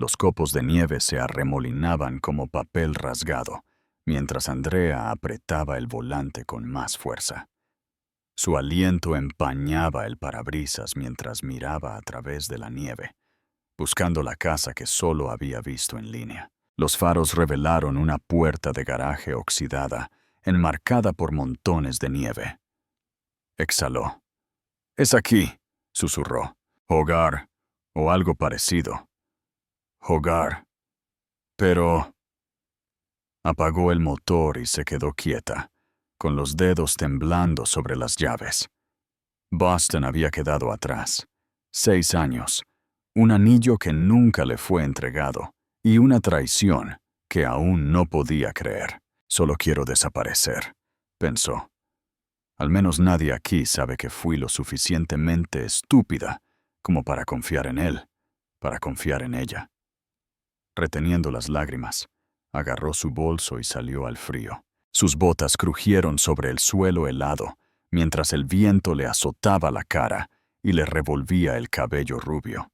Los copos de nieve se arremolinaban como papel rasgado, mientras Andrea apretaba el volante con más fuerza. Su aliento empañaba el parabrisas mientras miraba a través de la nieve, buscando la casa que solo había visto en línea. Los faros revelaron una puerta de garaje oxidada, enmarcada por montones de nieve. Exhaló. «Es aquí», susurró. «Hogar, o algo parecido. Hogar. Pero...» Apagó el motor y se quedó quieta, con los dedos temblando sobre las llaves. Boston había quedado atrás. 6 años, un anillo que nunca le fue entregado y una traición que aún no podía creer. «Solo quiero desaparecer», pensó. «Al menos nadie aquí sabe que fui lo suficientemente estúpida como para confiar en él, para confiar en ella». Reteniendo las lágrimas, agarró su bolso y salió al frío. Sus botas crujieron sobre el suelo helado, mientras el viento le azotaba la cara y le revolvía el cabello rubio.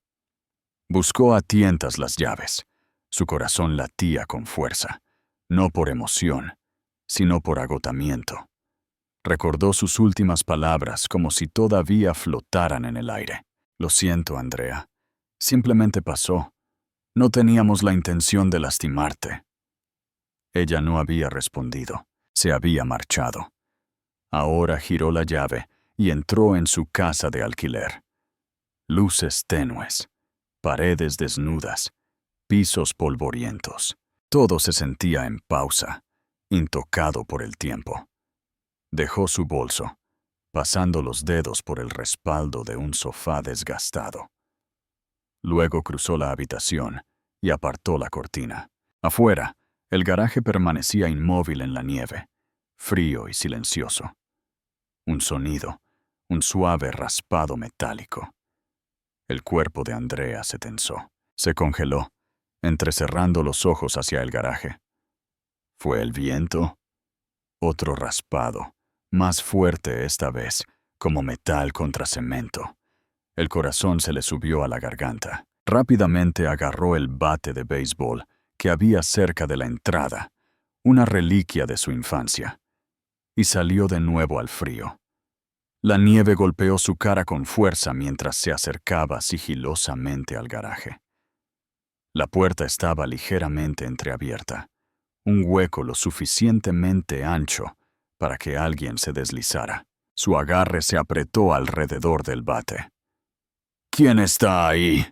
Buscó a tientas las llaves. Su corazón latía con fuerza, no por emoción, sino por agotamiento. Recordó sus últimas palabras como si todavía flotaran en el aire. «Lo siento, Andrea. Simplemente pasó. No teníamos la intención de lastimarte». Ella no había respondido. Se había marchado. Ahora giró la llave y entró en su casa de alquiler. Luces tenues, paredes desnudas, pisos polvorientos. Todo se sentía en pausa, intocado por el tiempo. Dejó su bolso, pasando los dedos por el respaldo de un sofá desgastado. Luego cruzó la habitación y apartó la cortina. Afuera, el garaje permanecía inmóvil en la nieve, frío y silencioso. Un sonido, un suave raspado metálico. El cuerpo de Andrea se tensó, se congeló, entrecerrando los ojos hacia el garaje. ¿Fue el viento? Otro raspado, más fuerte esta vez, como metal contra cemento. El corazón se le subió a la garganta. Rápidamente agarró el bate de béisbol que había cerca de la entrada, una reliquia de su infancia, y salió de nuevo al frío. La nieve golpeó su cara con fuerza mientras se acercaba sigilosamente al garaje. La puerta estaba ligeramente entreabierta, un hueco lo suficientemente ancho para que alguien se deslizara. Su agarre se apretó alrededor del bate. «¿Quién está ahí?»,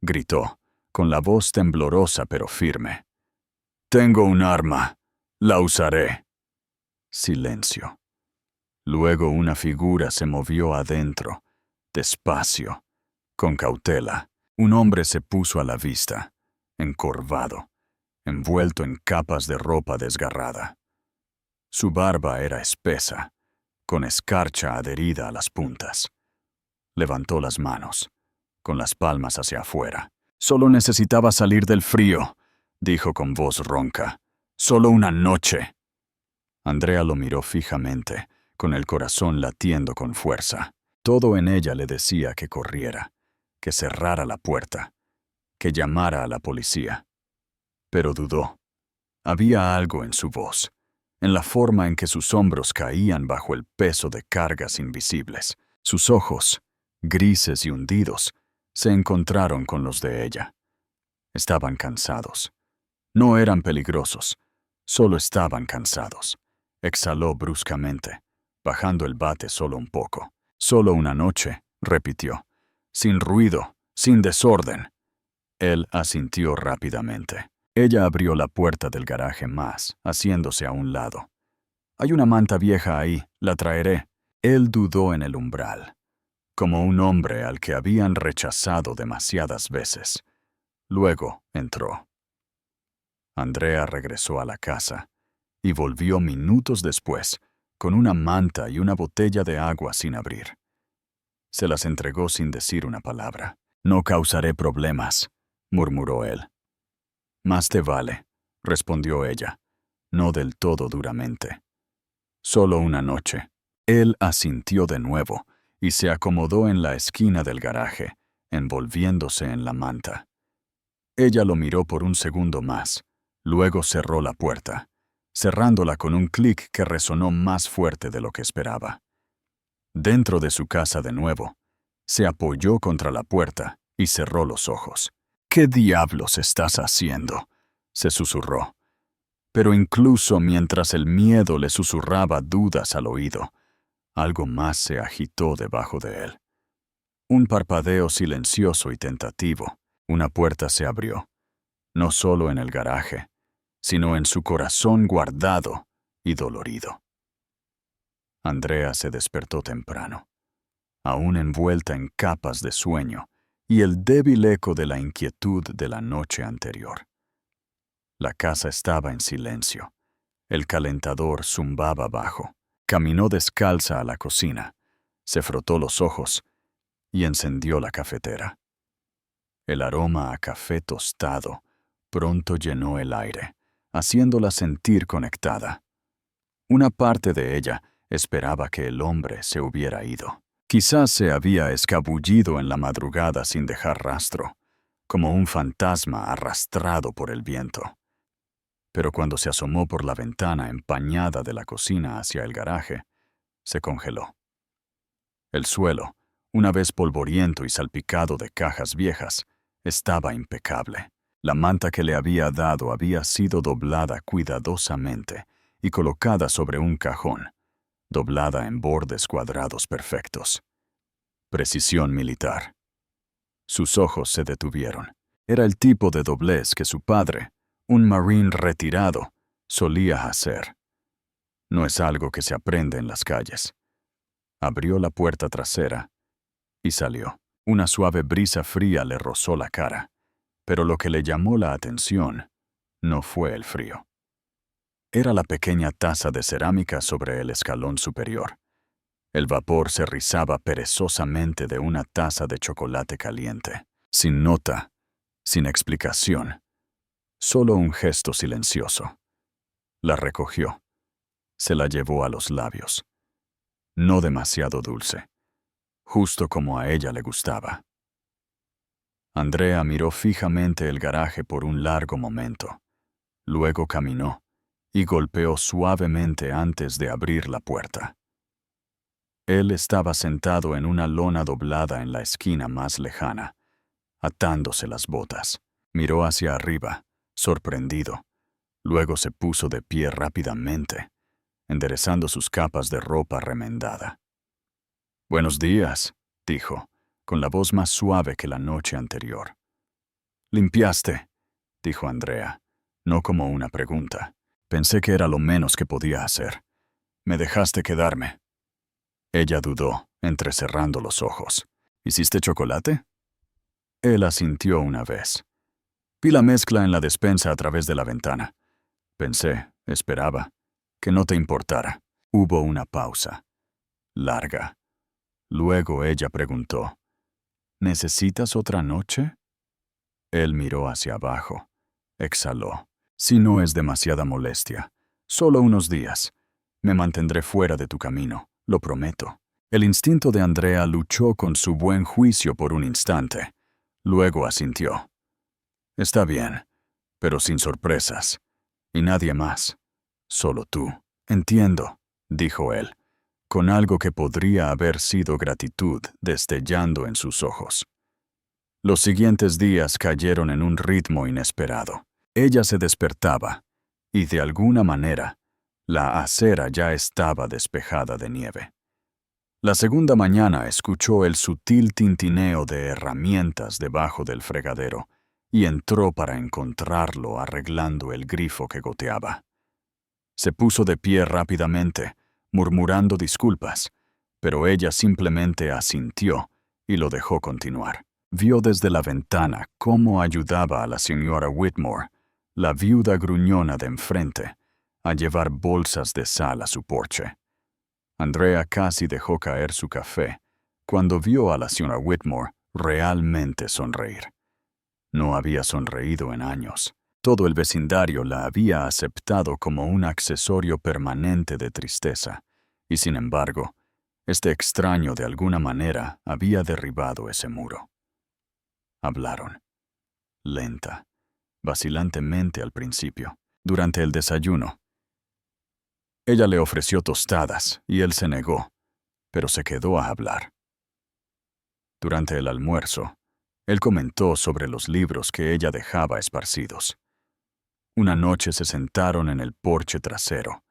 gritó, con la voz temblorosa pero firme. «Tengo un arma. La usaré». Silencio. Luego una figura se movió adentro, despacio, con cautela. Un hombre se puso a la vista, encorvado, envuelto en capas de ropa desgarrada. Su barba era espesa, con escarcha adherida a las puntas. Levantó las manos, con las palmas hacia afuera. «Solo necesitaba salir del frío», dijo con voz ronca. «Solo una noche». Andrea lo miró fijamente, con el corazón latiendo con fuerza. Todo en ella le decía que corriera, que cerrara la puerta, que llamara a la policía. Pero dudó. Había algo en su voz, en la forma en que sus hombros caían bajo el peso de cargas invisibles. Sus ojos, grises y hundidos, se encontraron con los de ella. Estaban cansados. No eran peligrosos, solo estaban cansados. Exhaló bruscamente, bajando el bate solo un poco. «Solo una noche», repitió. «Sin ruido, sin desorden». Él asintió rápidamente. Ella abrió la puerta del garaje más, haciéndose a un lado. «Hay una manta vieja ahí, la traeré». Él dudó en el umbral, como un hombre al que habían rechazado demasiadas veces. Luego entró. Andrea regresó a la casa y volvió minutos después, con una manta y una botella de agua sin abrir. Se las entregó sin decir una palabra. «No causaré problemas», murmuró él. «Más te vale», respondió ella, no del todo duramente. «Solo una noche». Él asintió de nuevo y se acomodó en la esquina del garaje, envolviéndose en la manta. Ella lo miró por un segundo más, luego cerró la puerta, cerrándola con un clic que resonó más fuerte de lo que esperaba. Dentro de su casa de nuevo, se apoyó contra la puerta y cerró los ojos. «¿Qué diablos estás haciendo?», se susurró. Pero incluso mientras el miedo le susurraba dudas al oído, algo más se agitó debajo de él. Un parpadeo silencioso y tentativo. Una puerta se abrió, no solo en el garaje, sino en su corazón guardado y dolorido. Andrea se despertó temprano, aún envuelta en capas de sueño y el débil eco de la inquietud de la noche anterior. La casa estaba en silencio. El calentador zumbaba bajo. Caminó descalza a la cocina, se frotó los ojos y encendió la cafetera. El aroma a café tostado pronto llenó el aire, haciéndola sentir conectada. Una parte de ella esperaba que el hombre se hubiera ido. Quizás se había escabullido en la madrugada sin dejar rastro, como un fantasma arrastrado por el viento. Pero cuando se asomó por la ventana empañada de la cocina hacia el garaje, se congeló. El suelo, una vez polvoriento y salpicado de cajas viejas, estaba impecable. La manta que le había dado había sido doblada cuidadosamente y colocada sobre un cajón, doblada en bordes cuadrados perfectos. Precisión militar. Sus ojos se detuvieron. Era el tipo de doblez que su padre, un marine retirado, solía hacer. No es algo que se aprende en las calles. Abrió la puerta trasera y salió. Una suave brisa fría le rozó la cara, pero lo que le llamó la atención no fue el frío. Era la pequeña taza de cerámica sobre el escalón superior. El vapor se rizaba perezosamente de una taza de chocolate caliente, sin nota, sin explicación, solo un gesto silencioso. La recogió, se la llevó a los labios. No demasiado dulce, justo como a ella le gustaba. Andrea miró fijamente el garaje por un largo momento. Luego caminó y golpeó suavemente antes de abrir la puerta. Él estaba sentado en una lona doblada en la esquina más lejana, atándose las botas. Miró hacia arriba, sorprendido. Luego se puso de pie rápidamente, enderezando sus capas de ropa remendada. «Buenos días», dijo, con la voz más suave que la noche anterior. «¿Limpiaste?», dijo Andrea, no como una pregunta. «Pensé que era lo menos que podía hacer. Me dejaste quedarme». Ella dudó, entrecerrando los ojos. «¿Hiciste chocolate?». Él asintió una vez. «Vi la mezcla en la despensa a través de la ventana. Pensé, esperaba, que no te importara». Hubo una pausa, larga. Luego ella preguntó, «¿Necesitas otra noche?». Él miró hacia abajo. Exhaló. «Si no es demasiada molestia, solo unos días. Me mantendré fuera de tu camino, lo prometo». El instinto de Andrea luchó con su buen juicio por un instante. Luego asintió. «Está bien, pero sin sorpresas. Y nadie más. Solo tú». «Entiendo», dijo él, con algo que podría haber sido gratitud destellando en sus ojos. Los siguientes días cayeron en un ritmo inesperado. Ella se despertaba, y de alguna manera, la acera ya estaba despejada de nieve. La segunda mañana escuchó el sutil tintineo de herramientas debajo del fregadero y entró para encontrarlo arreglando el grifo que goteaba. Se puso de pie rápidamente, murmurando disculpas, pero ella simplemente asintió y lo dejó continuar. Vio desde la ventana cómo ayudaba a la señora Whitmore, la viuda gruñona de enfrente, a llevar bolsas de sal a su porche. Andrea casi dejó caer su café cuando vio a la señora Whitmore realmente sonreír. No había sonreído en años. Todo el vecindario la había aceptado como un accesorio permanente de tristeza, y sin embargo, este extraño de alguna manera había derribado ese muro. Hablaron. lenta, vacilantemente al principio. Durante el desayuno, ella le ofreció tostadas y él se negó, pero se quedó a hablar. Durante el almuerzo, él comentó sobre los libros que ella dejaba esparcidos. Una noche se sentaron en el porche trasero,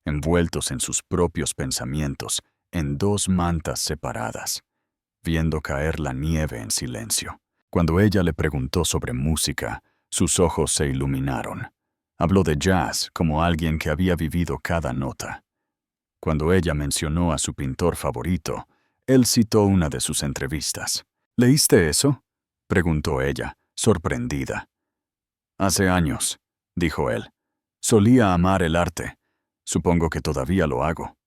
envueltos en sus propios pensamientos, en dos mantas separadas, viendo caer la nieve en silencio. Cuando ella le preguntó sobre música, sus ojos se iluminaron. Habló de jazz como alguien que había vivido cada nota. Cuando ella mencionó a su pintor favorito, él citó una de sus entrevistas. ¿Leíste eso?, preguntó ella, sorprendida. Hace años, dijo él. Solía amar el arte. Supongo que todavía lo hago.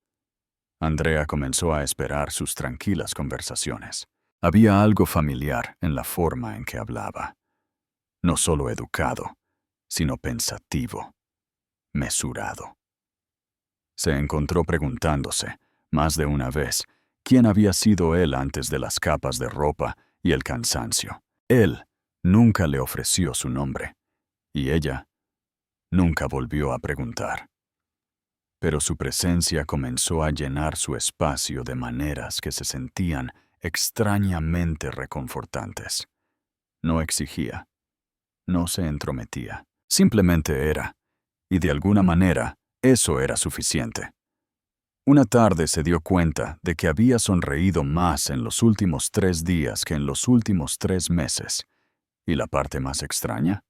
Andrea comenzó a esperar sus tranquilas conversaciones. Había algo familiar en la forma en que hablaba. No solo educado, sino pensativo, mesurado. Se encontró preguntándose, más de una vez, quién había sido él antes de las capas de ropa y el cansancio. Él nunca le ofreció su nombre, y ella nunca volvió a preguntar. Pero su presencia comenzó a llenar su espacio de maneras que se sentían extrañamente reconfortantes. No exigía, no se entrometía, simplemente era, y de alguna manera eso era suficiente. Una tarde se dio cuenta de que había sonreído más en los últimos 3 días que en los últimos 3 meses. ¿Y la parte más extraña?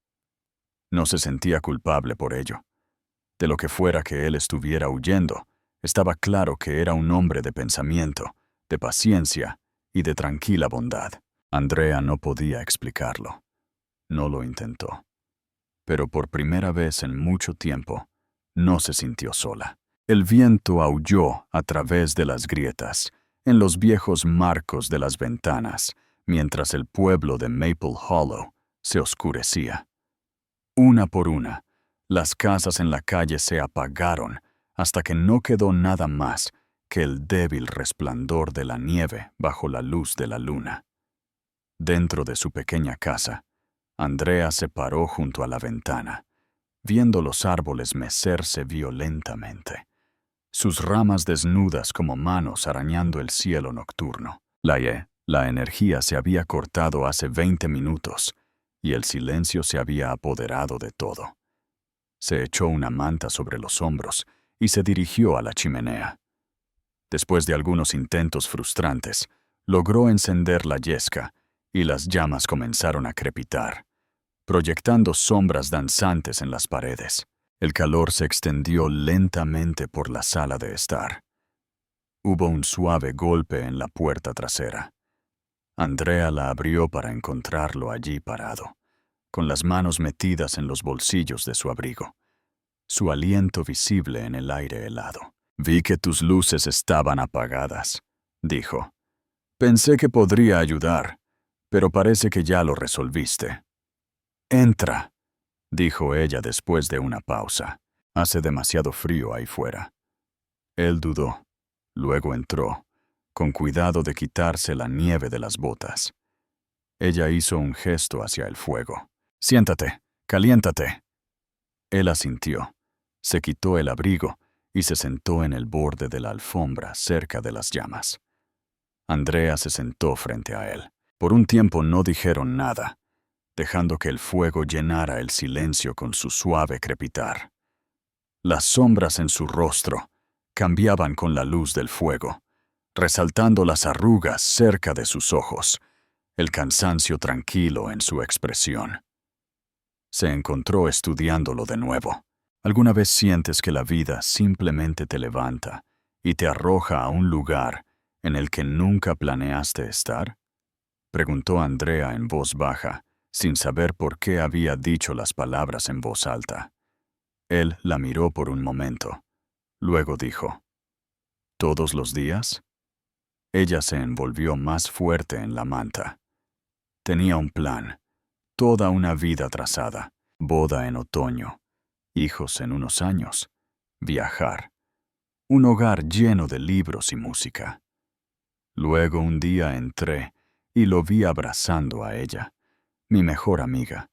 No se sentía culpable por ello. De lo que fuera que él estuviera huyendo, estaba claro que era un hombre de pensamiento, de paciencia y de tranquila bondad. Andrea no podía explicarlo. No lo intentó. Pero por primera vez en mucho tiempo, no se sintió sola. El viento aulló a través de las grietas, en los viejos marcos de las ventanas, mientras el pueblo de Maple Hollow se oscurecía. Una por una, las casas en la calle se apagaron hasta que no quedó nada más que el débil resplandor de la nieve bajo la luz de la luna. Dentro de su pequeña casa, Andrea se paró junto a la ventana, viendo los árboles mecerse violentamente, sus ramas desnudas como manos arañando el cielo nocturno. La energía se había cortado hace 20 minutos y el silencio se había apoderado de todo. Se echó una manta sobre los hombros y se dirigió a la chimenea. Después de algunos intentos frustrantes, logró encender la yesca y las llamas comenzaron a crepitar, proyectando sombras danzantes en las paredes. El calor se extendió lentamente por la sala de estar. Hubo un suave golpe en la puerta trasera. Andrea la abrió para encontrarlo allí parado, con las manos metidas en los bolsillos de su abrigo, su aliento visible en el aire helado. «Vi que tus luces estaban apagadas», dijo. «Pensé que podría ayudar, pero parece que ya lo resolviste». «Entra», dijo ella después de una pausa. «Hace demasiado frío ahí fuera». Él dudó. Luego entró, con cuidado de quitarse la nieve de las botas. Ella hizo un gesto hacia el fuego. «Siéntate, caliéntate». Él asintió, se quitó el abrigo y se sentó en el borde de la alfombra cerca de las llamas. Andrea se sentó frente a él. Por un tiempo no dijeron nada, dejando que el fuego llenara el silencio con su suave crepitar. Las sombras en su rostro cambiaban con la luz del fuego, resaltando las arrugas cerca de sus ojos, el cansancio tranquilo en su expresión. Se encontró estudiándolo de nuevo. ¿Alguna vez sientes que la vida simplemente te levanta y te arroja a un lugar en el que nunca planeaste estar? Preguntó Andrea en voz baja, sin saber por qué había dicho las palabras en voz alta. Él la miró por un momento. Luego dijo, ¿todos los días? Ella se envolvió más fuerte en la manta. Tenía un plan, toda una vida trazada, boda en otoño, hijos en unos años, viajar, un hogar lleno de libros y música. Luego un día entré y lo vi abrazando a ella, mi mejor amiga,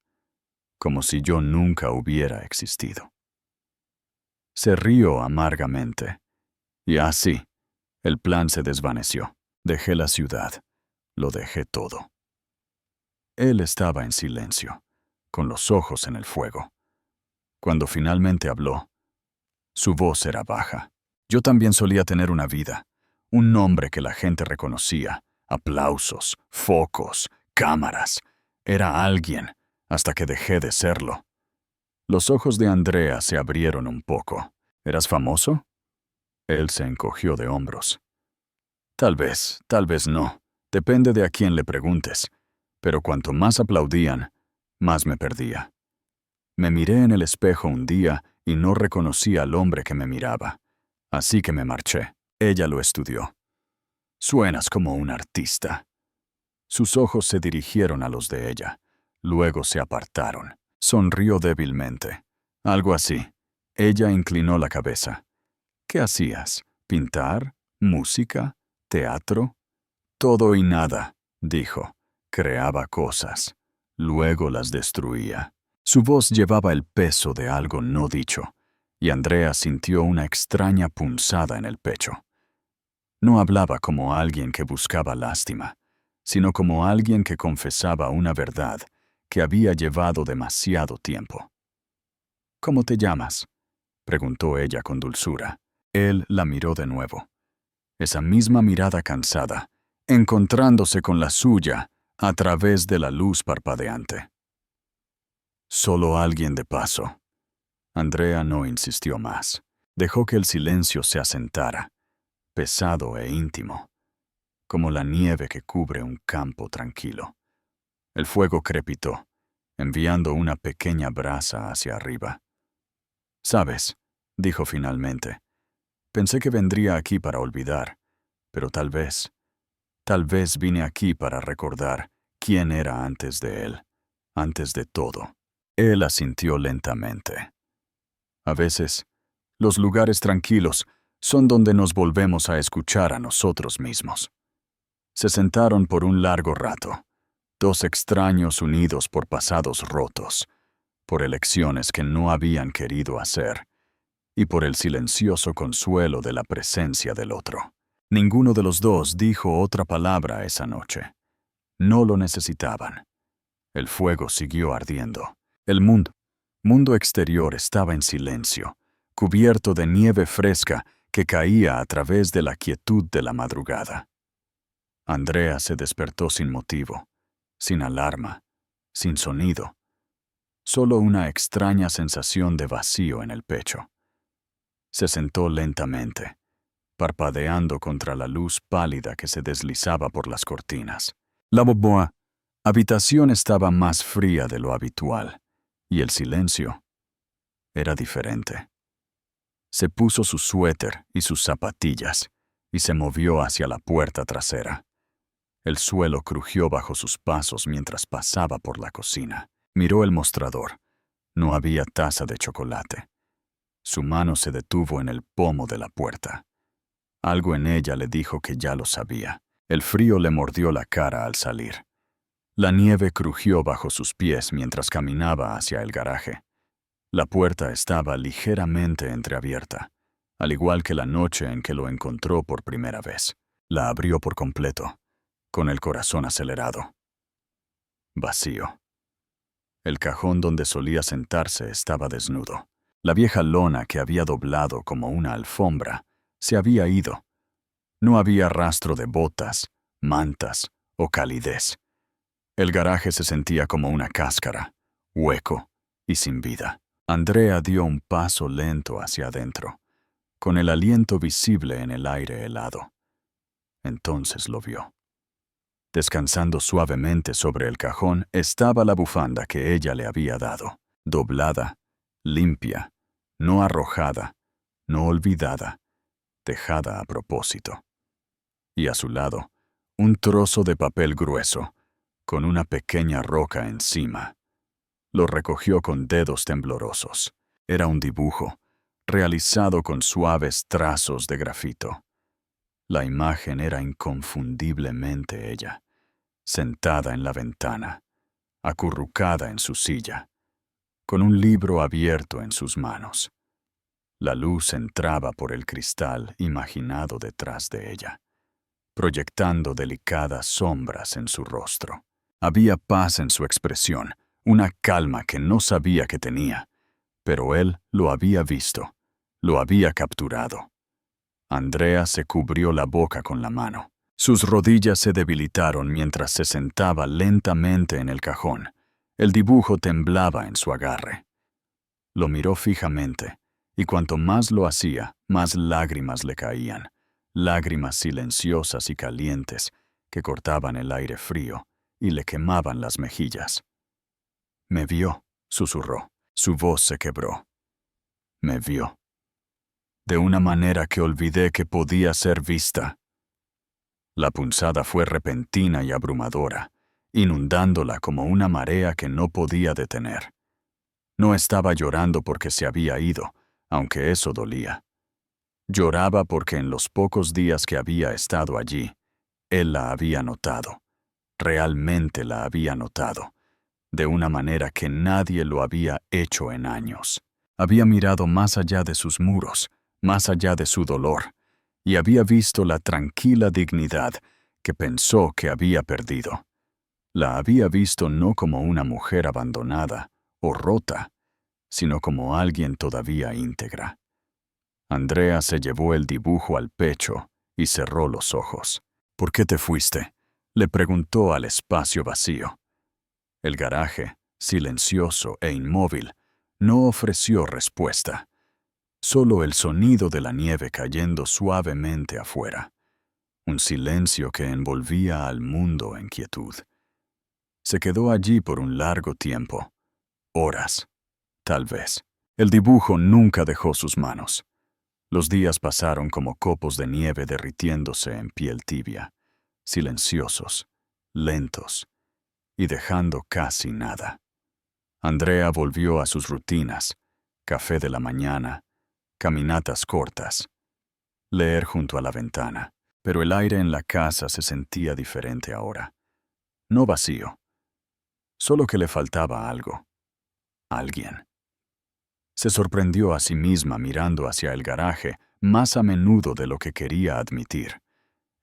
como si yo nunca hubiera existido. Se rió amargamente, y así, el plan se desvaneció. Dejé la ciudad, lo dejé todo. Él estaba en silencio, con los ojos en el fuego. Cuando finalmente habló, su voz era baja. Yo también solía tener una vida, un nombre que la gente reconocía, aplausos, focos, cámaras. Era alguien, hasta que dejé de serlo. Los ojos de Andrea se abrieron un poco. ¿Eras famoso? Él se encogió de hombros. Tal vez no. Depende de a quién le preguntes. Pero cuanto más aplaudían, más me perdía. Me miré en el espejo un día y no reconocí al hombre que me miraba. Así que me marché. Ella lo estudió. Suenas como un artista. Sus ojos se dirigieron a los de ella. Luego se apartaron. Sonrió débilmente. Algo así. Ella inclinó la cabeza. ¿Qué hacías? ¿Pintar? ¿Música? ¿Teatro? Todo y nada, dijo. Creaba cosas. Luego las destruía. Su voz llevaba el peso de algo no dicho, y Andrea sintió una extraña punzada en el pecho. No hablaba como alguien que buscaba lástima, sino como alguien que confesaba una verdad que había llevado demasiado tiempo. ¿Cómo te llamas?, preguntó ella con dulzura. Él la miró de nuevo. Esa misma mirada cansada, encontrándose con la suya a través de la luz parpadeante. Solo alguien de paso. Andrea no insistió más. Dejó que el silencio se asentara, pesado e íntimo, como la nieve que cubre un campo tranquilo. El fuego crepitó, enviando una pequeña brasa hacia arriba. «¿Sabes?», dijo finalmente. «Pensé que vendría aquí para olvidar, pero tal vez vine aquí para recordar quién era antes de él, antes de todo». Él asintió lentamente. A veces, los lugares tranquilos son donde nos volvemos a escuchar a nosotros mismos. Se sentaron por un largo rato, dos extraños unidos por pasados rotos, por elecciones que no habían querido hacer, y por el silencioso consuelo de la presencia del otro. Ninguno de los dos dijo otra palabra esa noche. No lo necesitaban. El fuego siguió ardiendo. El mundo exterior estaba en silencio, cubierto de nieve fresca que caía a través de la quietud de la madrugada. Andrea se despertó sin motivo, sin alarma, sin sonido, solo una extraña sensación de vacío en el pecho. Se sentó lentamente, parpadeando contra la luz pálida que se deslizaba por las cortinas. La habitación estaba más fría de lo habitual, y el silencio era diferente. Se puso su suéter y sus zapatillas, y se movió hacia la puerta trasera. El suelo crujió bajo sus pasos mientras pasaba por la cocina. Miró el mostrador. No había taza de chocolate. Su mano se detuvo en el pomo de la puerta. Algo en ella le dijo que ya lo sabía. El frío le mordió la cara al salir. La nieve crujió bajo sus pies mientras caminaba hacia el garaje. La puerta estaba ligeramente entreabierta, al igual que la noche en que lo encontró por primera vez. La abrió por completo, con el corazón acelerado. Vacío. El cajón donde solía sentarse estaba desnudo. La vieja lona que había doblado como una alfombra se había ido. No había rastro de botas, mantas o calidez. El garaje se sentía como una cáscara, hueco y sin vida. Andrea dio un paso lento hacia adentro, con el aliento visible en el aire helado. Entonces lo vio. Descansando suavemente sobre el cajón estaba la bufanda que ella le había dado, doblada, limpia, no arrojada, no olvidada, dejada a propósito. Y a su lado, un trozo de papel grueso, con una pequeña roca encima. Lo recogió con dedos temblorosos. Era un dibujo, realizado con suaves trazos de grafito. La imagen era inconfundiblemente ella, sentada en la ventana, acurrucada en su silla, con un libro abierto en sus manos. La luz entraba por el cristal imaginado detrás de ella, proyectando delicadas sombras en su rostro. Había paz en su expresión, una calma que no sabía que tenía, pero él lo había visto, lo había capturado. Andrea se cubrió la boca con la mano. Sus rodillas se debilitaron mientras se sentaba lentamente en el cajón. El dibujo temblaba en su agarre. Lo miró fijamente, y cuanto más lo hacía, más lágrimas le caían, lágrimas silenciosas y calientes que cortaban el aire frío y le quemaban las mejillas. «Me vio», susurró. Su voz se quebró. «Me vio. De una manera que olvidé que podía ser vista». La punzada fue repentina y abrumadora, inundándola como una marea que no podía detener. No estaba llorando porque se había ido, aunque eso dolía. Lloraba porque en los pocos días que había estado allí, él la había notado. Realmente la había notado, de una manera que nadie lo había hecho en años. Había mirado más allá de sus muros, más allá de su dolor, y había visto la tranquila dignidad que pensó que había perdido. La había visto no como una mujer abandonada o rota, sino como alguien todavía íntegra. Andrea se llevó el dibujo al pecho y cerró los ojos. «¿Por qué te fuiste?», le preguntó al espacio vacío. El garaje, silencioso e inmóvil, no ofreció respuesta. Solo el sonido de la nieve cayendo suavemente afuera. Un silencio que envolvía al mundo en quietud. Se quedó allí por un largo tiempo. Horas, tal vez. El dibujo nunca dejó sus manos. Los días pasaron como copos de nieve derritiéndose en piel tibia, silenciosos, lentos, y dejando casi nada. Andrea volvió a sus rutinas: café de la mañana, caminatas cortas, leer junto a la ventana. Pero el aire en la casa se sentía diferente ahora. No vacío, solo que le faltaba algo. Alguien. Se sorprendió a sí misma mirando hacia el garaje más a menudo de lo que quería admitir,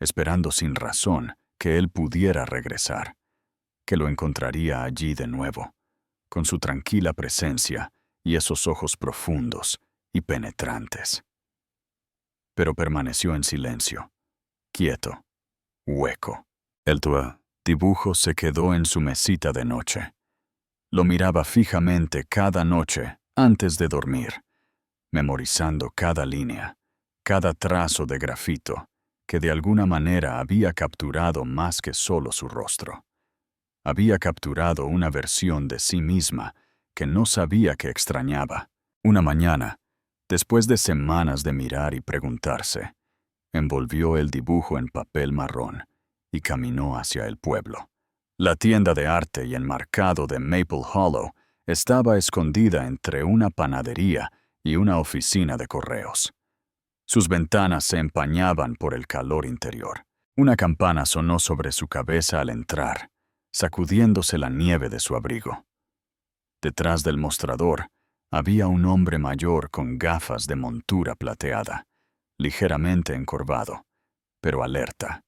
esperando sin razón que él pudiera regresar, que lo encontraría allí de nuevo, con su tranquila presencia y esos ojos profundos y penetrantes. Pero permaneció en silencio, quieto, hueco. El dibujo se quedó en su mesita de noche. Lo miraba fijamente cada noche antes de dormir, memorizando cada línea, cada trazo de grafito que de alguna manera había capturado más que solo su rostro. Había capturado una versión de sí misma que no sabía que extrañaba. Una mañana, después de semanas de mirar y preguntarse, envolvió el dibujo en papel marrón y caminó hacia el pueblo. La tienda de arte y enmarcado de Maple Hollow estaba escondida entre una panadería y una oficina de correos. Sus ventanas se empañaban por el calor interior. Una campana sonó sobre su cabeza al entrar, sacudiéndose la nieve de su abrigo. Detrás del mostrador había un hombre mayor con gafas de montura plateada, ligeramente encorvado, pero alerta.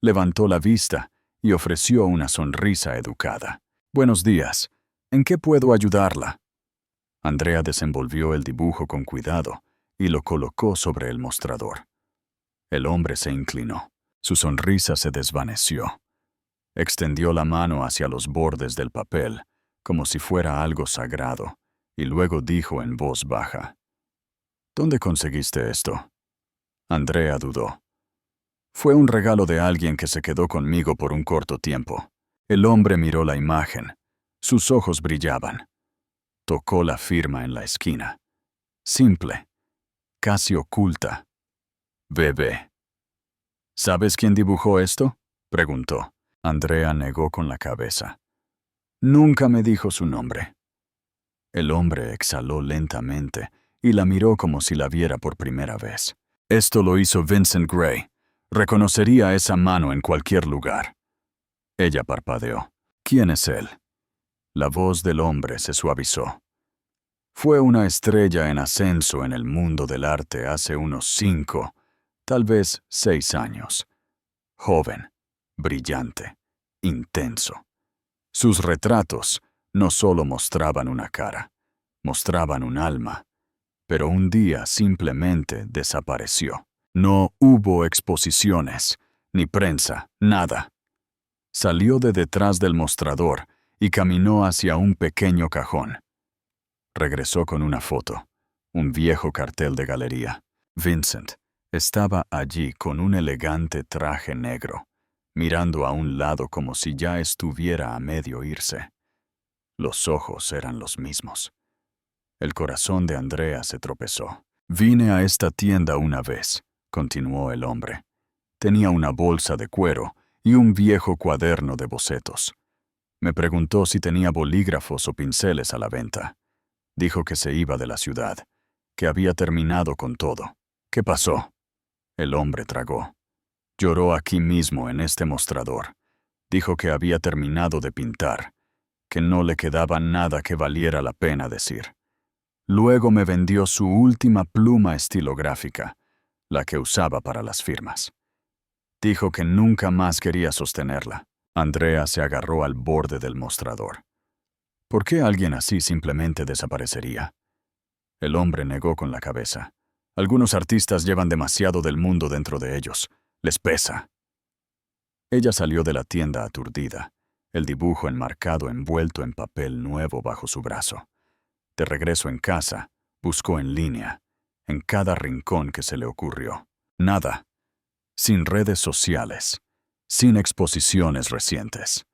Levantó la vista y ofreció una sonrisa educada. «Buenos días. ¿En qué puedo ayudarla?». Andrea desenvolvió el dibujo con cuidado y lo colocó sobre el mostrador. El hombre se inclinó. Su sonrisa se desvaneció. Extendió la mano hacia los bordes del papel, como si fuera algo sagrado, y luego dijo en voz baja: «¿Dónde conseguiste esto?». Andrea dudó. «Fue un regalo de alguien que se quedó conmigo por un corto tiempo». El hombre miró la imagen. Sus ojos brillaban. Tocó la firma en la esquina. Simple, casi oculta. «Bebé». «¿Sabes quién dibujó esto?», preguntó. Andrea negó con la cabeza. «Nunca me dijo su nombre». El hombre exhaló lentamente y la miró como si la viera por primera vez. «Esto lo hizo Vincent Gray. Reconocería esa mano en cualquier lugar». Ella parpadeó. «¿Quién es él?». La voz del hombre se suavizó. Fue una estrella en ascenso en el mundo del arte hace unos 5, tal vez 6 años. Joven, brillante, intenso. Sus retratos no solo mostraban una cara, mostraban un alma, pero un día simplemente desapareció. No hubo exposiciones, ni prensa, nada. Salió de detrás del mostrador y caminó hacia un pequeño cajón. Regresó con una foto, un viejo cartel de galería. Vincent estaba allí con un elegante traje negro, mirando a un lado como si ya estuviera a medio irse. Los ojos eran los mismos. El corazón de Andrea se tropezó. «Vine a esta tienda una vez», continuó el hombre. Tenía una bolsa de cuero y un viejo cuaderno de bocetos. Me preguntó si tenía bolígrafos o pinceles a la venta. Dijo que se iba de la ciudad, que había terminado con todo. «¿Qué pasó?». El hombre tragó. Lloró aquí mismo en este mostrador. Dijo que había terminado de pintar, que no le quedaba nada que valiera la pena decir. Luego me vendió su última pluma estilográfica, la que usaba para las firmas. Dijo que nunca más quería sostenerla. Andrea se agarró al borde del mostrador. ¿Por qué alguien así simplemente desaparecería? El hombre negó con la cabeza. Algunos artistas llevan demasiado del mundo dentro de ellos. Les pesa. Ella salió de la tienda aturdida, el dibujo enmarcado envuelto en papel nuevo bajo su brazo. De regreso en casa, buscó en línea, en cada rincón que se le ocurrió. Nada. Sin redes sociales, sin exposiciones recientes,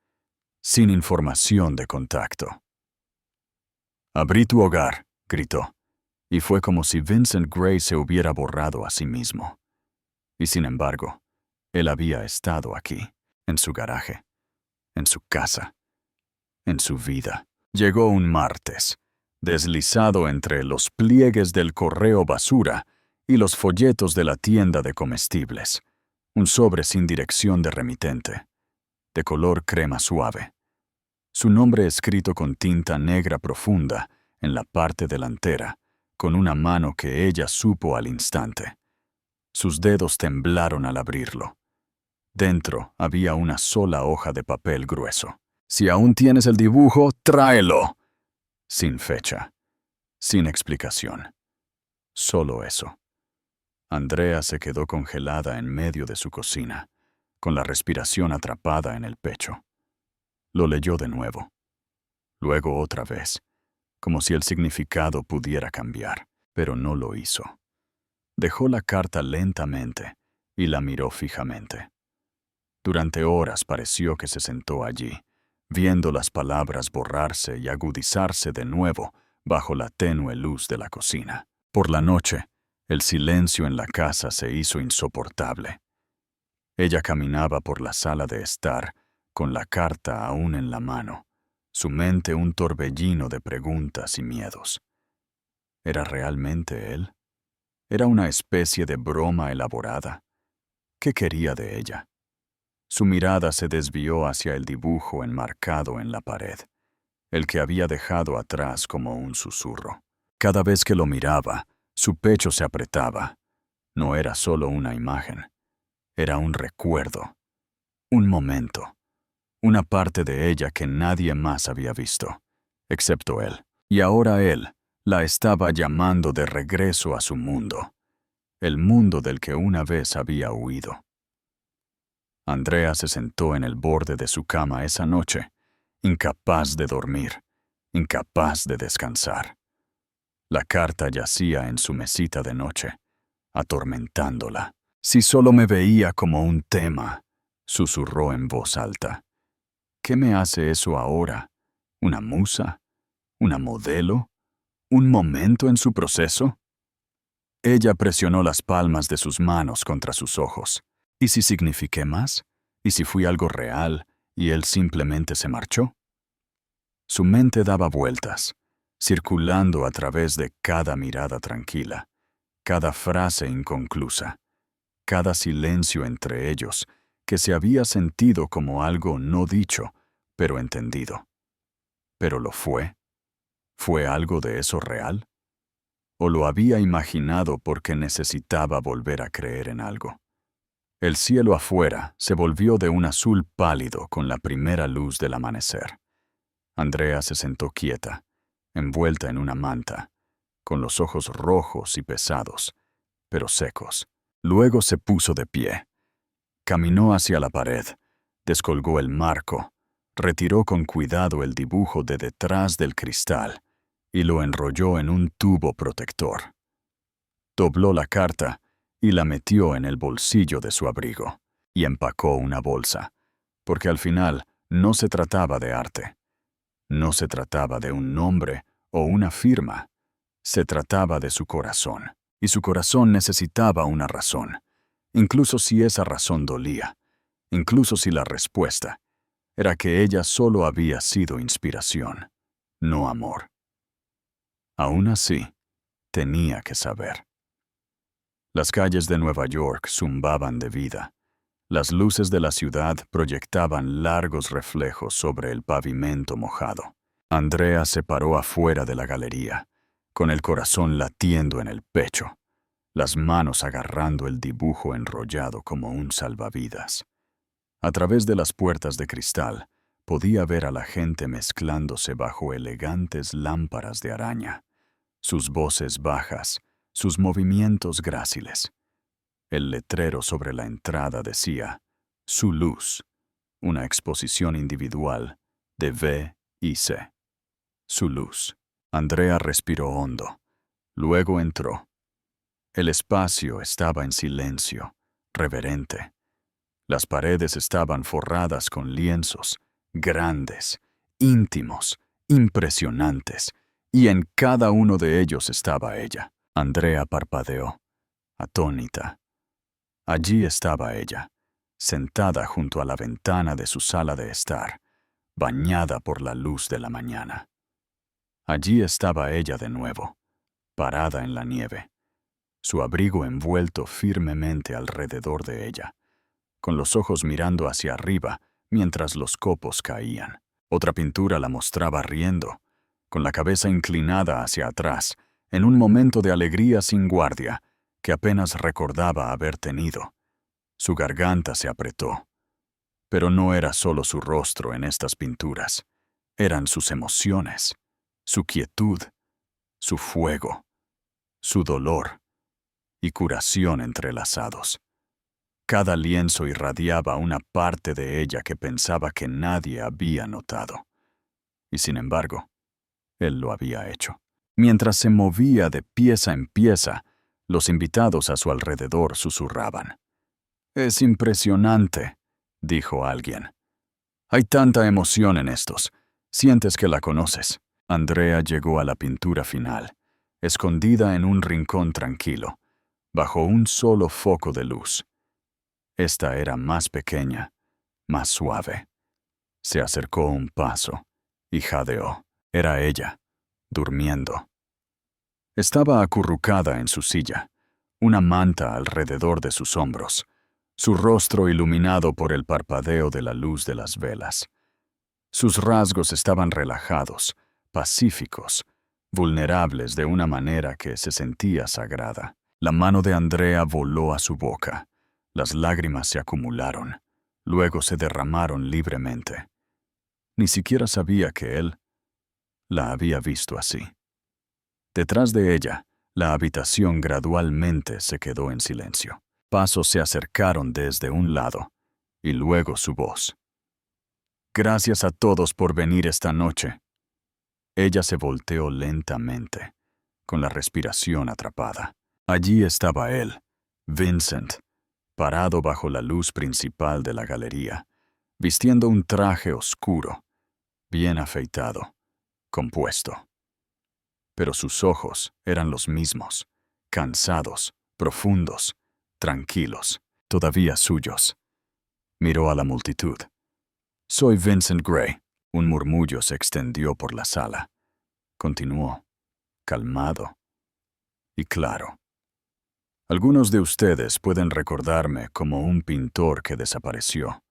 sin información de contacto. «Abrí tu hogar», gritó, y fue como si Vincent Gray se hubiera borrado a sí mismo. Y sin embargo, él había estado aquí, en su garaje, en su casa, en su vida. Llegó un martes, deslizado entre los pliegues del correo basura y los folletos de la tienda de comestibles. Un sobre sin dirección de remitente, de color crema suave. Su nombre escrito con tinta negra profunda en la parte delantera, con una mano que ella supo al instante. Sus dedos temblaron al abrirlo. Dentro había una sola hoja de papel grueso. «Si aún tienes el dibujo, tráelo». Sin fecha, sin explicación. Solo eso. Andrea se quedó congelada en medio de su cocina, con la respiración atrapada en el pecho. Lo leyó de nuevo. Luego otra vez, como si el significado pudiera cambiar, pero no lo hizo. Dejó la carta lentamente y la miró fijamente. Durante horas pareció que se sentó allí, viendo las palabras borrarse y agudizarse de nuevo bajo la tenue luz de la cocina. Por la noche, el silencio en la casa se hizo insoportable. Ella caminaba por la sala de estar, con la carta aún en la mano, su mente un torbellino de preguntas y miedos. ¿Era realmente él? ¿Era una especie de broma elaborada? ¿Qué quería de ella? Su mirada se desvió hacia el dibujo enmarcado en la pared, el que había dejado atrás como un susurro. Cada vez que lo miraba, su pecho se apretaba. No era solo una imagen, era un recuerdo, un momento, una parte de ella que nadie más había visto, excepto él. Y ahora él la estaba llamando de regreso a su mundo, el mundo del que una vez había huido. Andrea se sentó en el borde de su cama esa noche, incapaz de dormir, incapaz de descansar. La carta yacía en su mesita de noche, atormentándola. «Si solo me veía como un tema», susurró en voz alta. «¿Qué me hace eso ahora? ¿Una musa? ¿Una modelo? ¿Un momento en su proceso?» Ella presionó las palmas de sus manos contra sus ojos. ¿Y si signifiqué más? ¿Y si fui algo real y él simplemente se marchó? Su mente daba vueltas, circulando a través de cada mirada tranquila, cada frase inconclusa, cada silencio entre ellos que se había sentido como algo no dicho, pero entendido. ¿Pero lo fue? ¿Fue algo de eso real? ¿O lo había imaginado porque necesitaba volver a creer en algo? El cielo afuera se volvió de un azul pálido con la primera luz del amanecer. Andrea se sentó quieta, envuelta en una manta, con los ojos rojos y pesados, pero secos. Luego se puso de pie. Caminó hacia la pared, descolgó el marco, retiró con cuidado el dibujo de detrás del cristal y lo enrolló en un tubo protector. Dobló la carta y la metió en el bolsillo de su abrigo y empacó una bolsa, porque al final no se trataba de arte. No se trataba de un nombre o una firma. Se trataba de su corazón, y su corazón necesitaba una razón, incluso si esa razón dolía, incluso si la respuesta era que ella solo había sido inspiración, no amor. Aún así, tenía que saber. Las calles de Nueva York zumbaban de vida. Las luces de la ciudad proyectaban largos reflejos sobre el pavimento mojado. Andrea se paró afuera de la galería, con el corazón latiendo en el pecho, las manos agarrando el dibujo enrollado como un salvavidas. A través de las puertas de cristal, podía ver a la gente mezclándose bajo elegantes lámparas de araña, sus voces bajas, sus movimientos gráciles. El letrero sobre la entrada decía, Su luz, una exposición individual de V y C. Su luz. Andrea respiró hondo. Luego entró. El espacio estaba en silencio, reverente. Las paredes estaban forradas con lienzos, grandes, íntimos, impresionantes, y en cada uno de ellos estaba ella. Andrea parpadeó, atónita. Allí estaba ella, sentada junto a la ventana de su sala de estar, bañada por la luz de la mañana. Allí estaba ella de nuevo, parada en la nieve, su abrigo envuelto firmemente alrededor de ella, con los ojos mirando hacia arriba mientras los copos caían. Otra pintura la mostraba riendo, con la cabeza inclinada hacia atrás, en un momento de alegría sin guardia que apenas recordaba haber tenido. Su garganta se apretó. Pero no era solo su rostro en estas pinturas, eran sus emociones, su quietud, su fuego, su dolor y curación entrelazados. Cada lienzo irradiaba una parte de ella que pensaba que nadie había notado. Y sin embargo, él lo había hecho. Mientras se movía de pieza en pieza, los invitados a su alrededor susurraban. «Es impresionante», dijo alguien. «Hay tanta emoción en estos. Sientes que la conoces». Andrea llegó a la pintura final, escondida en un rincón tranquilo, bajo un solo foco de luz. Esta era más pequeña, más suave. Se acercó un paso y jadeó. Era ella, durmiendo. Estaba acurrucada en su silla, una manta alrededor de sus hombros, su rostro iluminado por el parpadeo de la luz de las velas. Sus rasgos estaban relajados, pacíficos, vulnerables de una manera que se sentía sagrada. La mano de Andrea voló a su boca. Las lágrimas se acumularon, luego se derramaron libremente. Ni siquiera sabía que él la había visto así. Detrás de ella, la habitación gradualmente se quedó en silencio. Pasos se acercaron desde un lado, y luego su voz. «Gracias a todos por venir esta noche». Ella se volteó lentamente, con la respiración atrapada. Allí estaba él, Vincent, parado bajo la luz principal de la galería, vistiendo un traje oscuro, bien afeitado, compuesto. Pero sus ojos eran los mismos, cansados, profundos, tranquilos, todavía suyos. Miró a la multitud. «Soy Vincent Gray». Un murmullo se extendió por la sala. Continuó, calmado y claro. «Algunos de ustedes pueden recordarme como un pintor que desapareció.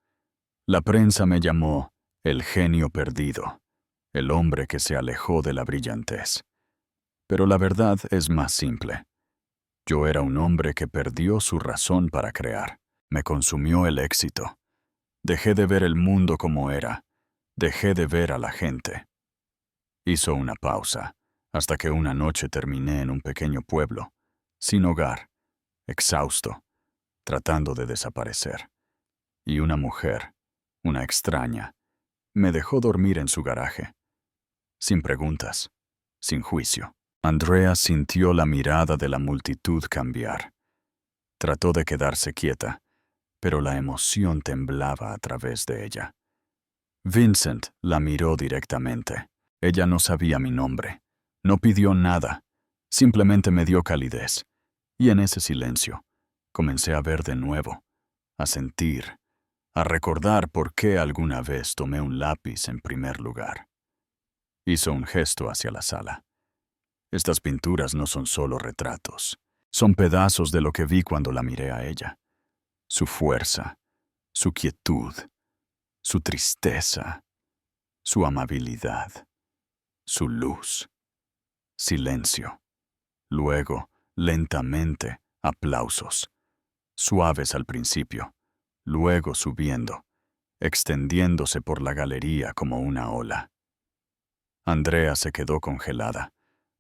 La prensa me llamó el genio perdido, el hombre que se alejó de la brillantez. Pero la verdad es más simple. Yo era un hombre que perdió su razón para crear. Me consumió el éxito. Dejé de ver el mundo como era. Dejé de ver a la gente. Hizo una pausa, hasta que una noche terminé en un pequeño pueblo, sin hogar, exhausto, tratando de desaparecer. Y una mujer, una extraña, me dejó dormir en su garaje, sin preguntas, sin juicio. Andrea sintió la mirada de la multitud cambiar. Trató de quedarse quieta, pero la emoción temblaba a través de ella. Vincent la miró directamente. Ella no sabía mi nombre. No pidió nada. Simplemente me dio calidez. Y en ese silencio, comencé a ver de nuevo, a sentir, a recordar por qué alguna vez tomé un lápiz en primer lugar. Hizo un gesto hacia la sala. Estas pinturas no son solo retratos. Son pedazos de lo que vi cuando la miré a ella. Su fuerza, su quietud, su tristeza, su amabilidad, su luz. Silencio. Luego, lentamente, aplausos. Suaves al principio, luego subiendo, extendiéndose por la galería como una ola. Andrea se quedó congelada.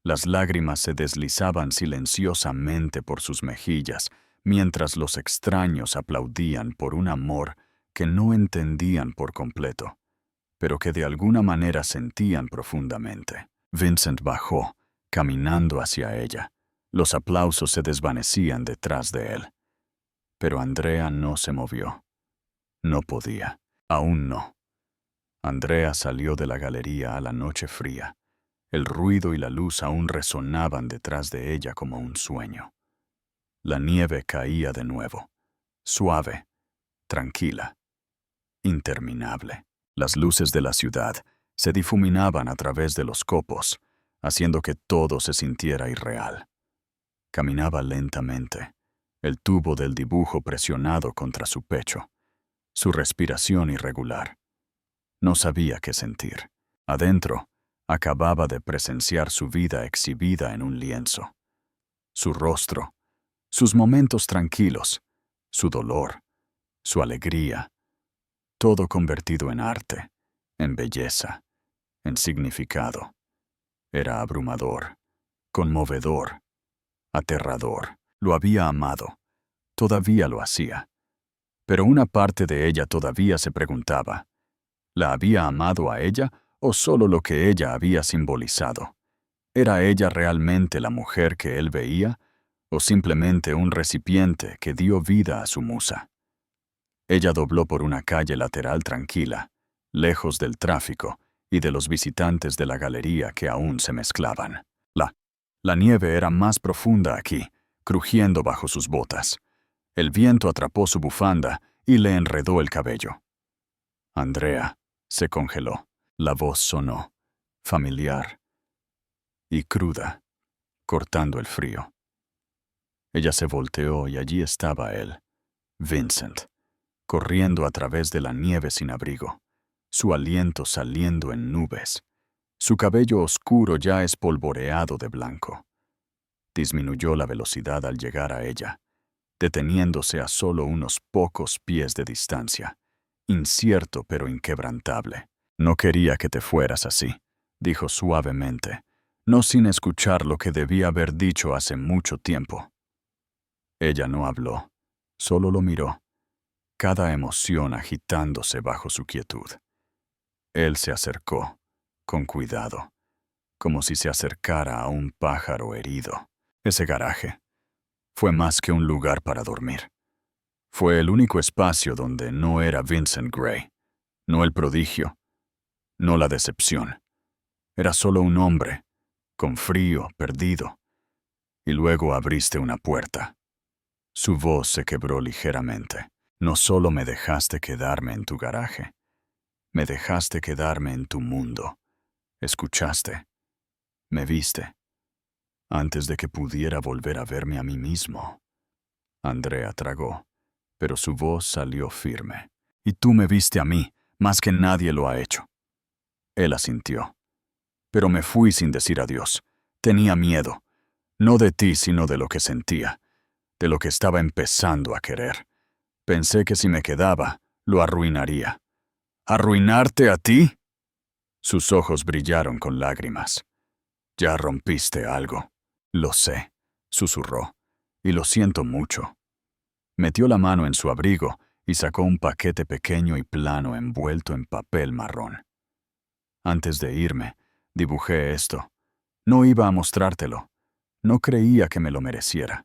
Las lágrimas se deslizaban silenciosamente por sus mejillas, mientras los extraños aplaudían por un amor que no entendían por completo, pero que de alguna manera sentían profundamente. Vincent bajó, caminando hacia ella. Los aplausos se desvanecían detrás de él. Pero Andrea no se movió. No podía. Aún no. Andrea salió de la galería a la noche fría. El ruido y la luz aún resonaban detrás de ella como un sueño. La nieve caía de nuevo, suave, tranquila, interminable. Las luces de la ciudad se difuminaban a través de los copos, haciendo que todo se sintiera irreal. Caminaba lentamente, el tubo del dibujo presionado contra su pecho, su respiración irregular. No sabía qué sentir. Adentro, acababa de presenciar su vida exhibida en un lienzo. Su rostro, sus momentos tranquilos, su dolor, su alegría, todo convertido en arte, en belleza, en significado. Era abrumador, conmovedor, aterrador. Lo había amado. Todavía lo hacía. Pero una parte de ella todavía se preguntaba, ¿la había amado a ella o solo lo que ella había simbolizado? ¿Era ella realmente la mujer que él veía o simplemente un recipiente que dio vida a su musa? Ella dobló por una calle lateral tranquila, lejos del tráfico y de los visitantes de la galería que aún se mezclaban. La nieve era más profunda aquí, crujiendo bajo sus botas. El viento atrapó su bufanda y le enredó el cabello. Andrea se congeló. La voz sonó, familiar y cruda, cortando el frío. Ella se volteó y allí estaba él, Vincent, corriendo a través de la nieve sin abrigo, su aliento saliendo en nubes, su cabello oscuro ya espolvoreado de blanco. Disminuyó la velocidad al llegar a ella, deteniéndose a solo unos pocos pies de distancia, incierto pero inquebrantable. No quería que te fueras así, dijo suavemente, no sin escuchar lo que debía haber dicho hace mucho tiempo. Ella no habló, solo lo miró, cada emoción agitándose bajo su quietud. Él se acercó, con cuidado, como si se acercara a un pájaro herido. Ese garaje fue más que un lugar para dormir. Fue el único espacio donde no era Vincent Gray, no el prodigio, no la decepción. Era solo un hombre, con frío, perdido. Y luego abriste una puerta. Su voz se quebró ligeramente. No solo me dejaste quedarme en tu garaje, me dejaste quedarme en tu mundo. Escuchaste, me viste, antes de que pudiera volver a verme a mí mismo. Andrea tragó, pero su voz salió firme. Y tú me viste a mí, más que nadie lo ha hecho. Él asintió. Pero me fui sin decir adiós. Tenía miedo. No de ti, sino de lo que sentía. De lo que estaba empezando a querer. Pensé que si me quedaba, lo arruinaría. ¿Arruinarte a ti? Sus ojos brillaron con lágrimas. Ya rompiste algo. Lo sé, susurró. Y lo siento mucho. Metió la mano en su abrigo y sacó un paquete pequeño y plano envuelto en papel marrón. Antes de irme, dibujé esto. No iba a mostrártelo. No creía que me lo mereciera.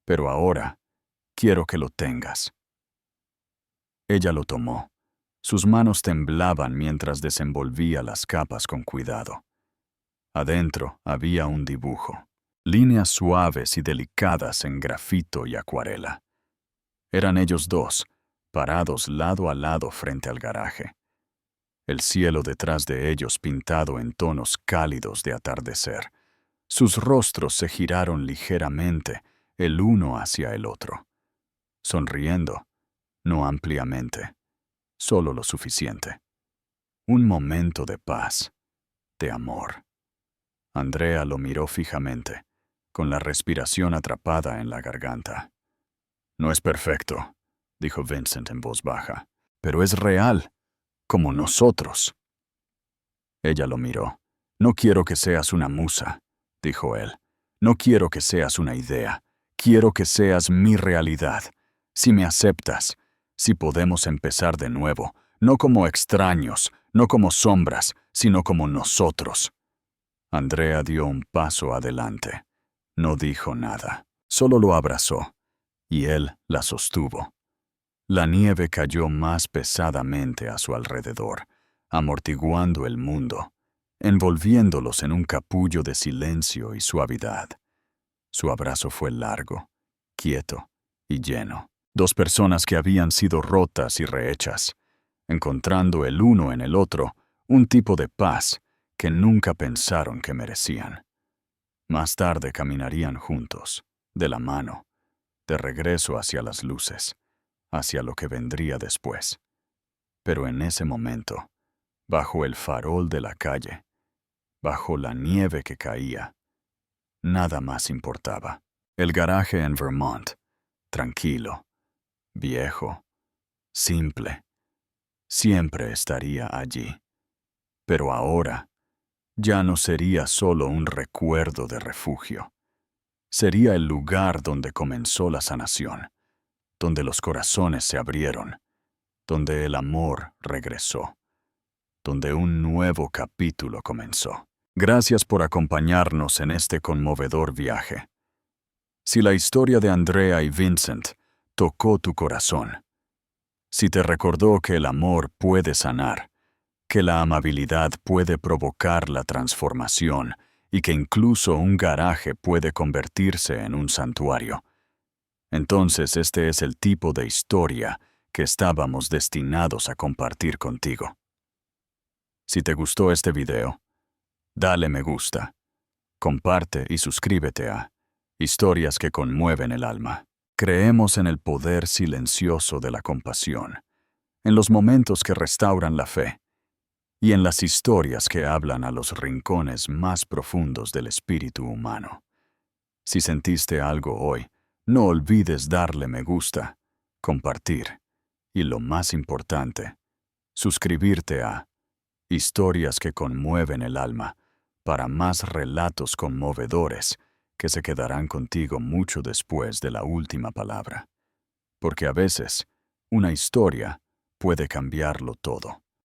Pero ahora, quiero que lo tengas. Ella lo tomó. Sus manos temblaban mientras desenvolvía las capas con cuidado. Adentro había un dibujo. Líneas suaves y delicadas en grafito y acuarela. Eran ellos dos, parados lado a lado frente al garaje. El cielo detrás de ellos pintado en tonos cálidos de atardecer. Sus rostros se giraron ligeramente, el uno hacia el otro. Sonriendo, no ampliamente, solo lo suficiente. Un momento de paz, de amor. Andrea lo miró fijamente, con la respiración atrapada en la garganta. No es perfecto, dijo Vincent en voz baja, pero es real, como nosotros. Ella lo miró. No quiero que seas una musa, dijo él. No quiero que seas una idea. Quiero que seas mi realidad. Si me aceptas, si podemos empezar de nuevo, no como extraños, no como sombras, sino como nosotros. Andrea dio un paso adelante. No dijo nada. Solo lo abrazó, y él la sostuvo. La nieve cayó más pesadamente a su alrededor, amortiguando el mundo, envolviéndolos en un capullo de silencio y suavidad. Su abrazo fue largo, quieto y lleno. Dos personas que habían sido rotas y rehechas, encontrando el uno en el otro un tipo de paz que nunca pensaron que merecían. Más tarde caminarían juntos, de la mano, de regreso hacia las luces, hacia lo que vendría después. Pero en ese momento, bajo el farol de la calle, bajo la nieve que caía, nada más importaba. El garaje en Vermont, tranquilo, viejo, simple, siempre estaría allí. Pero ahora, ya no sería solo un recuerdo de refugio. Sería el lugar donde comenzó la sanación, donde los corazones se abrieron, donde el amor regresó, donde un nuevo capítulo comenzó. Gracias por acompañarnos en este conmovedor viaje. Si la historia de Andrea y Vincent tocó tu corazón, si te recordó que el amor puede sanar, que la amabilidad puede provocar la transformación y que incluso un garaje puede convertirse en un santuario, entonces este es el tipo de historia que estábamos destinados a compartir contigo. Si te gustó este video, dale me gusta, comparte y suscríbete a Historias que conmueven el alma. Creemos en el poder silencioso de la compasión, en los momentos que restauran la fe y en las historias que hablan a los rincones más profundos del espíritu humano. Si sentiste algo hoy, no olvides darle me gusta, compartir y, lo más importante, suscribirte a Historias que conmueven el alma para más relatos conmovedores que se quedarán contigo mucho después de la última palabra. Porque a veces, una historia puede cambiarlo todo.